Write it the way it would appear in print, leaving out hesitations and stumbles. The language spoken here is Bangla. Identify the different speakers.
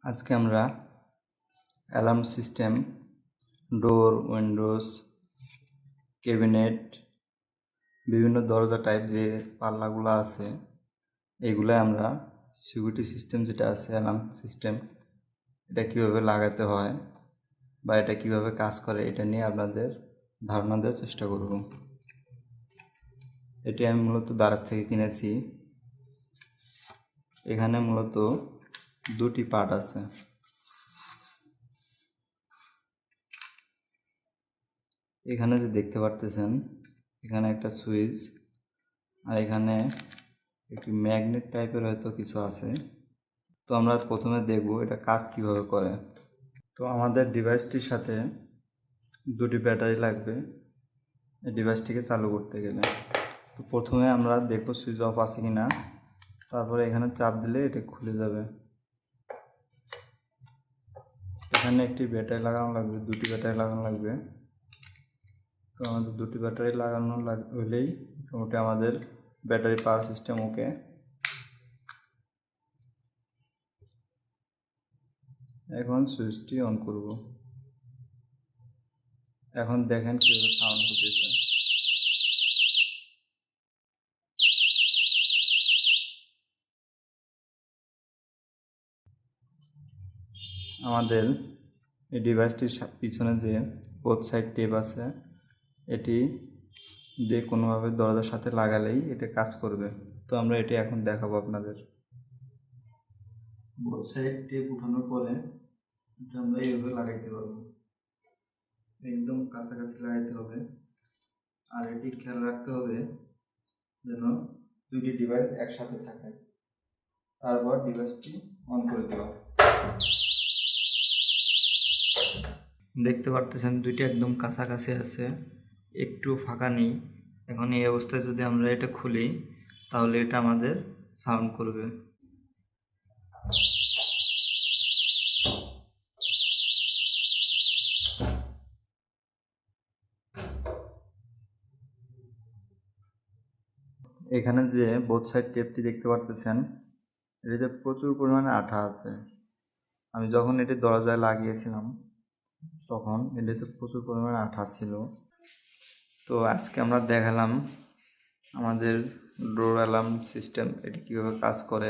Speaker 1: আজকে আমরা অ্যালার্ম সিস্টেম, ডোর, উইন্ডোজ, ক্যাবিনেট, বিভিন্ন দরজা টাইপ যে পাল্লাগুলো আছে এইগুলো আমরা সিকিউরিটি সিস্টেম যেটা আছে অ্যালার্ম সিস্টেম, এটা কীভাবে লাগাতে হয় বা এটা কিভাবে কাজ করে এটা নিয়ে আপনাদের ধারণা দেওয়ার চেষ্টা করব। এটি আমি মূলত দারাজ থেকে কিনেছি। এখানে মূলত দুটি পার্ট আছে। এখানে যে দেখতে পারতেছেন, এখানে একটা সুইচ আর এখানে একটি ম্যাগনেট টাইপের হয়তো কিছু আছে। তো আমরা প্রথমে দেখব এটা কাজ কিভাবে করে। তো আমাদের ডিভাইসটির সাথে দুটি ব্যাটারি লাগবে এই ডিভাইসটিকে চালু করতে গেলে। তো প্রথমে আমরা দেখব সুইচ অফ আছে কিনা, তারপরে এখানে চাপ দিলে এটা খুলে যাবে। এখানে একটি ব্যাটারি লাগানো লাগবে, দুটি ব্যাটারি লাগানো লাগবে। তো আমাদের দুটি ব্যাটারি লাগানো হলেই মোটামুটি আমাদের ব্যাটারি পাওয়ার সিস্টেম ওকে। এখন সুইচটি অন করব। এখন দেখেন কিভাবে সাউন্ড হতেছে। আমাদের এই ডিভাইসটির পিছনে যে বোথ সাইড টেপ আছে, এটি দিয়ে কোনোভাবে দরজার সাথে লাগালেই এটা কাজ করবে। তো আমরা এটি এখন দেখাবো আপনাদের। বোথ সাইড টেপ উঠানোর পরে এটা আমরা এইভাবে লাগাইতে পারবো, একদম কাছাকাছি লাগাইতে হবে। আর এটি খেয়াল রাখতে হবে যেন দুইটি ডিভাইস একসাথে থাকে। তারপর ডিভাইসটি অন করে দেওয়া। দেখতে পারতেছেন দুইটি একদম কাছাকাছি আছে, একটু ফাঁকা নেই। এখন এই অবস্থায় যদি আমরা এটা খুলি তাহলে এটা আমাদের সাউন্ড করবে। এখানে যে বোথ সাইড টেপটি দেখতে পারতেছেন, এটিতে প্রচুর পরিমাণে আঠা আছে। আমি যখন এটি দরজায় লাগিয়েছিলাম তখন এটিতে প্রচুর পরিমাণে আঠা ছিল। তো আজকে আমরা দেখালাম আমাদের ডোর অ্যালার্ম সিস্টেম এটি কীভাবে কাজ করে।